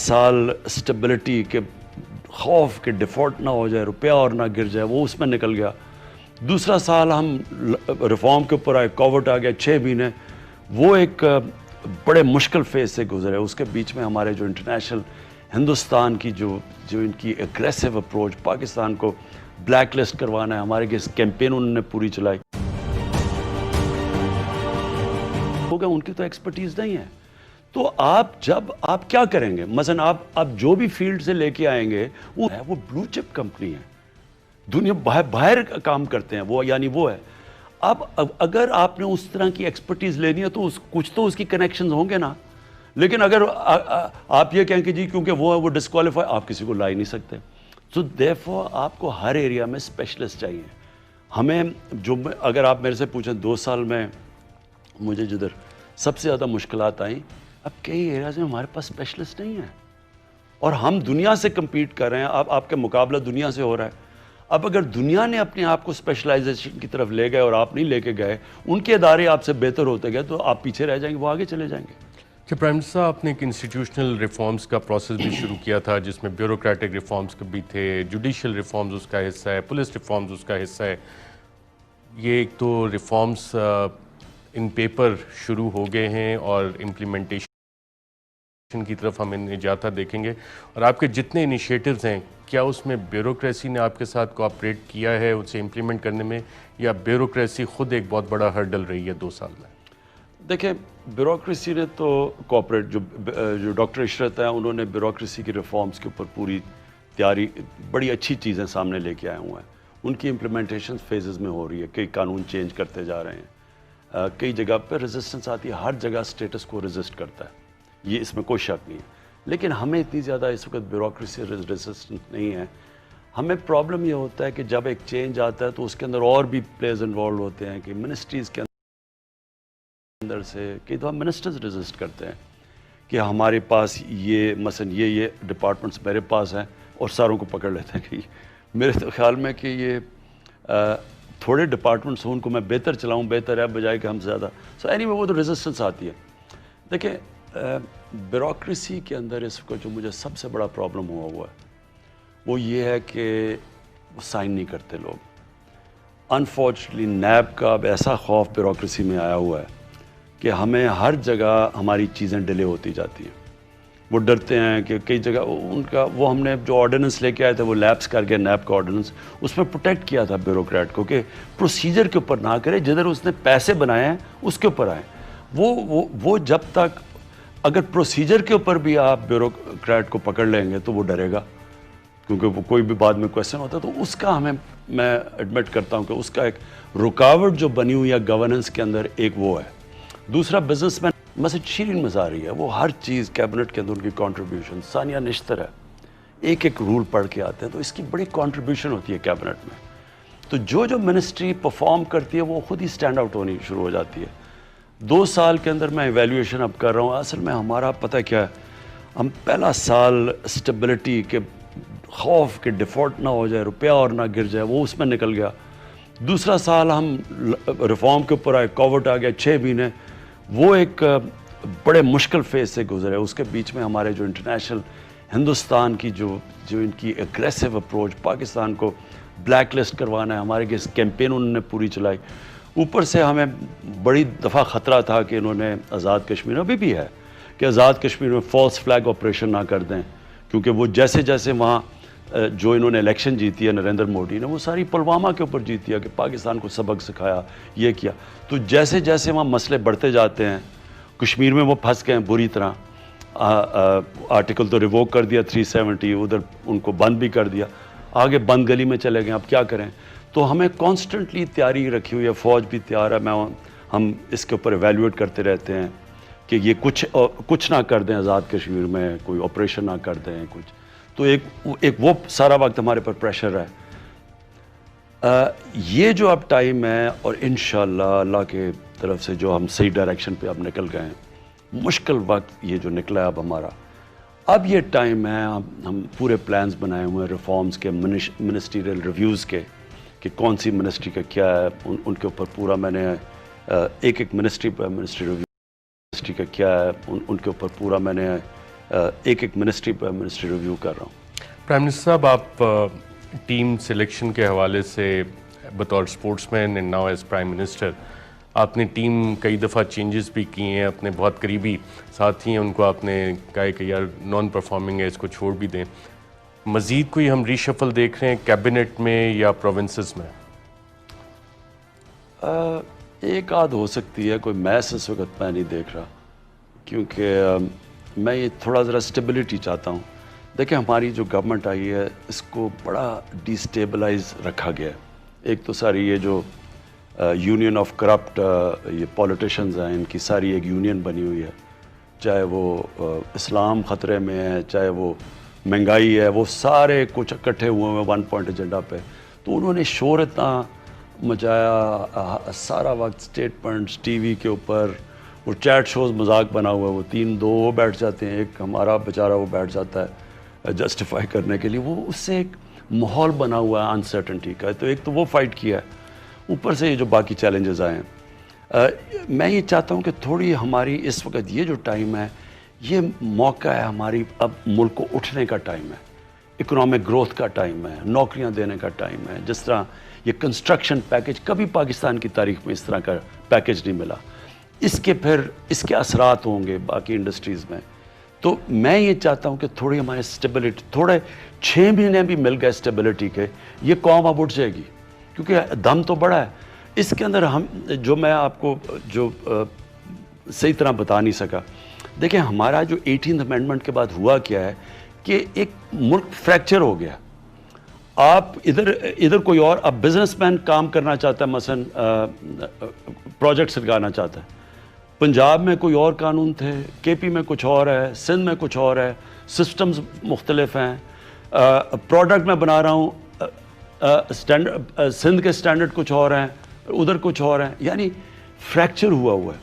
साल स्टेबिलिटी के खौफ के डिफ़ॉल्ट ना हो जाए, रुपया और ना गिर जाए, वो उसमें निकल गया। दूसरा साल हम रिफॉर्म के ऊपर आए, कोविड आ गया 6 महीने, वो एक बड़े मुश्किल फेज से गुजरे। उसके बीच में हमारे जो इंटरनेशनल हिंदुस्तान की जो इनकी एग्रेसिव अप्रोच, पाकिस्तान को ब्लैक लिस्ट करवाना है, हमारे के कैंपेन उन्होंने पूरी चलाई। हो गया, उनकी तो एक्सपर्टीज़ नहीं है। तो आप क्या करेंगे? मसलन आप जो भी फील्ड से लेके आएंगे वो ब्लू चिप कंपनी है, दुनिया बाहर काम करते हैं वो, यानी वो है। अब अगर आपने उस तरह की एक्सपर्टीज़ लेनी है तो कुछ तो उसकी कनेक्शंस होंगे ना। लेकिन अगर आप ये कहें कि जी क्योंकि वो डिस्क्वालीफाई, आप किसी को ला ही नहीं सकते। तो देयरफॉर आपको हर एरिया में स्पेशलिस्ट चाहिए। हमें अगर आप मेरे से पूछें 2 साल में मुझे जिधर सबसे ज़्यादा मुश्किलात आई, अब कई एरियाज़ में हमारे पास स्पेशलिस्ट नहीं है और हम दुनिया से कम्पीट कर रहे हैं। अब आपके मुकाबला दुनिया से हो रहा है। अब अगर दुनिया ने अपने आप को स्पेशलाइजेशन की तरफ ले गए और आप नहीं लेके गए, उनके अदारे आपसे बेहतर होते गए, तो आप पीछे रह जाएंगे, वो आगे चले जाएंगे। कि प्राइम मिनिस्टर साहब, आपने एक इंस्टीट्यूशनल रिफॉर्म्स का प्रोसेस भी शुरू किया था जिसमें ब्यूरोक्रेटिक रिफॉर्म्स भी थे, जुडिशल रिफॉर्म्स उसका हिस्सा है, पुलिस रिफॉर्म्स उसका हिस्सा है। ये एक तो रिफॉर्म्स इन पेपर शुरू हो गए हैं और इम्प्लीमेंटेशन की तरफ हम इन जाता देखेंगे। और आपके जितने इनिशिएटिव्स हैं, क्या उसमें ब्यूरोक्रेसी ने आपके साथ कोऑपरेट किया है उसे इम्प्लीमेंट करने में, या ब्यूरोक्रेसी खुद एक बहुत बड़ा हर्डल रही है 2 साल में? देखिए, ब्यूरोक्रेसी ने तो कोऑपरेट, जो डॉक्टर इशरत हैं उन्होंने ब्यूरोक्रेसी की रिफॉर्म्स के ऊपर पूरी तैयारी, बड़ी अच्छी चीज़ें सामने लेके आए हुए हैं। उनकी इम्प्लीमेंटेशन फेजेस में हो रही है, कई कानून चेंज करते जा रहे हैं, कई जगह पर रेजिस्टेंस आती है, हर जगह स्टेटस को रेजिस्ट करता है, ये इसमें कोई शक नहीं है। लेकिन हमें इतनी ज़्यादा इस वक्त ब्यूरोक्रेसी रेजिस्टेंस नहीं है। हमें प्रॉब्लम ये होता है कि जब एक चेंज आता है तो उसके अंदर और भी प्लेयर्स इन्वॉल्व होते हैं कि मिनिस्ट्रीज़ के अंदर से कई दफ़ा मिनिस्टर्स रेजिस्ट करते हैं कि हमारे पास ये मसलन ये डिपार्टमेंट्स मेरे पास हैं, और सारों को पकड़ लेते हैं कि मेरे तो ख्याल में कि ये थोड़े डिपार्टमेंट्स हों, उनको मैं बेहतर चलाऊँ, बेहतर है, बजाय कि हम ज़्यादा। सो एनीवे वो तो रेजिस्टेंस आती है। देखिए, ब्यूरोक्रेसी के अंदर इसको जो मुझे सबसे बड़ा प्रॉब्लम हुआ है वो ये है कि वो साइन नहीं करते लोग। अनफॉर्चुनेटली नैब का अब ऐसा खौफ ब्यूरोक्रेसी में आया हुआ है कि हमें हर जगह हमारी चीज़ें डिले होती जाती हैं। वो डरते हैं कि कई जगह उनका वो हमने जो ऑर्डिनेंस लेके आए थे वो लैप्स कर गया, नैब का ऑर्डिनेंस, उसमें प्रोटेक्ट किया था ब्यूरोक्रेट को कि प्रोसीजर के ऊपर ना करे, जिधर उसने पैसे बनाए हैं उसके ऊपर आए। वो जब तक अगर प्रोसीजर के ऊपर भी आप ब्यूरोक्रेट को पकड़ लेंगे तो वो डरेगा, क्योंकि वो कोई भी बाद में क्वेश्चन होता है। तो उसका मैं एडमिट करता हूँ कि उसका एक रुकावट जो बनी हुई है गवर्नेंस के अंदर, एक वो है। दूसरा, बिजनेसमैन मसद शीरीन मज़ारी है, वो हर चीज़ कैबिनेट के अंदर उनकी कंट्रीब्यूशन, सानिया निश्तर है, एक रूल पढ़ के आते हैं, तो इसकी बड़ी कंट्रीब्यूशन होती है कैबिनेट में। तो जो मिनिस्ट्री परफॉर्म करती है वो खुद ही स्टैंड आउट होनी शुरू हो जाती है। 2 साल के अंदर मैं एवेल्यूएशन अब कर रहा हूँ। असल में हमारा पता क्या है, हम पहला साल स्टेबिलिटी के खौफ के डिफ़ॉल्ट ना हो जाए, रुपया और ना गिर जाए, वो उसमें निकल गया। दूसरा साल हम रिफॉर्म के ऊपर आए, कोविड आ गया 6 महीने, वो एक बड़े मुश्किल फेज से गुजरे। उसके बीच में हमारे जो इंटरनेशनल हिंदुस्तान की जो इनकी एग्रेसिव अप्रोच, पाकिस्तान को ब्लैक लिस्ट करवाना है, हमारे के कैंपेन उन्होंने पूरी चलाई। ऊपर से हमें बड़ी दफ़ा ख़तरा था कि इन्होंने आज़ाद कश्मीर, अभी भी है कि आज़ाद कश्मीर में फॉल्स फ्लैग ऑपरेशन ना कर दें, क्योंकि वो जैसे जैसे वहाँ जो इन्होंने इलेक्शन जीती है नरेंद्र मोदी ने, वो सारी पुलवामा के ऊपर जीती है कि पाकिस्तान को सबक सिखाया, ये किया। तो जैसे जैसे वहाँ मसले बढ़ते जाते हैं, कश्मीर में वो फंस गए हैं बुरी तरह। आर्टिकल तो रिवोक कर दिया 370, उधर उनको बंद भी कर दिया, आगे बंद गली में चले गए। अब क्या करें? तो हमें कॉन्स्टेंटली तैयारी रखी हुई है, फ़ौज भी तैयार है। हम इसके ऊपर एवेल्यूएट करते रहते हैं कि ये कुछ ना कर दें, आज़ाद कश्मीर में कोई ऑपरेशन ना कर दें कुछ। तो एक वो सारा वक्त हमारे पर प्रेशर है। ये जो अब टाइम है, और इंशाअल्लाह अल्लाह के तरफ से जो हम सही डायरेक्शन पे अब निकल गए हैं, मुश्किल वक्त ये जो निकला है अब हमारा, अब ये टाइम है, हम पूरे प्लान्स बनाए हुए हैं रिफॉर्म्स के, मिनिस्ट्रियल रिव्यूज़ के, कि कौन सी मिनिस्ट्री का क्या है, उनके ऊपर पूरा मैंने एक मिनिस्ट्री पर मिनिस्ट्री रिव्यू, मिनिस्ट्री का क्या है, उनके ऊपर पूरा मैंने ایک ایک منسٹری پر منسٹری ریویو کر رہا ہوں. پرائم منسٹر صاحب، آپ ٹیم سلیکشن کے حوالے سے بطور sportsman and now as prime minister آپ نے ٹیم کئی دفعہ چینجز بھی کی ہیں. اپنے بہت قریبی ساتھی ہیں ان کو آپ نے کہا کہ یار نان پرفارمنگ ہے، اس کو چھوڑ بھی دیں. مزید کوئی ہم ری شفل دیکھ رہے ہیں کیبنٹ میں یا پروونسز میں؟ ایک آدھ ہو سکتی ہے، کوئی میس اس وقت میں نہیں دیکھ رہا، کیونکہ میں یہ تھوڑا ذرا اسٹیبلٹی چاہتا ہوں. دیکھیں ہماری جو گورنمنٹ آئی ہے اس کو بڑا ڈیسٹیبلائز رکھا گیا ہے. ایک تو ساری یہ جو یونین آف کرپٹ یہ پولیٹیشنز ہیں، ان کی ساری ایک یونین بنی ہوئی ہے، چاہے وہ اسلام خطرے میں ہے، چاہے وہ مہنگائی ہے، وہ سارے کچھ اکٹھے ہوئے ہیں ون پوائنٹ ایجنڈا پہ. تو انہوں نے شور اتنا مچایا، سارا وقت اسٹیٹمنٹس ٹی وی کے اوپر، وہ چیٹ شوز مذاق بنا ہوا ہے، وہ دو وہ بیٹھ جاتے ہیں، ایک ہمارا بیچارہ وہ بیٹھ جاتا ہے جسٹیفائی کرنے کے لیے. وہ اس سے ایک ماحول بنا ہوا ہے انسرٹنٹی کا. تو ایک تو وہ فائٹ کیا ہے، اوپر سے یہ جو باقی چیلنجز آئے ہیں. میں یہ چاہتا ہوں کہ تھوڑی ہماری اس وقت یہ جو ٹائم ہے، یہ موقع ہے ہماری، اب ملک کو اٹھنے کا ٹائم ہے، اکنامک گروتھ کا ٹائم ہے، نوکریاں دینے کا ٹائم ہے. جس طرح یہ کنسٹرکشن پیکج، کبھی پاکستان کی تاریخ میں اس طرح کا پیکج نہیں ملا. اس کے اثرات ہوں گے باقی انڈسٹریز میں. تو میں یہ چاہتا ہوں کہ تھوڑی ہمارے اسٹیبلٹی، تھوڑے 6 مہینے بھی مل گئے اسٹیبلٹی کے، یہ قوم اب اٹھ جائے گی، کیونکہ دم تو بڑا ہے اس کے اندر. میں آپ کو جو صحیح طرح بتا نہیں سکا. دیکھیں ہمارا جو 18th امینڈمنٹ کے بعد ہوا کیا ہے کہ ایک ملک فریکچر ہو گیا. آپ ادھر کوئی اور، اب بزنس مین کام کرنا چاہتا ہے، مثلا پروجیکٹس لگانا چاہتا ہے، پنجاب میں کوئی اور قانون تھے، کے پی میں کچھ اور ہے، سندھ میں کچھ اور ہے، سسٹمز مختلف ہیں. پروڈکٹ میں بنا رہا ہوں، سندھ کے سٹینڈرڈ کچھ اور ہیں، ادھر کچھ اور ہیں. یعنی فریکچر ہوا ہے.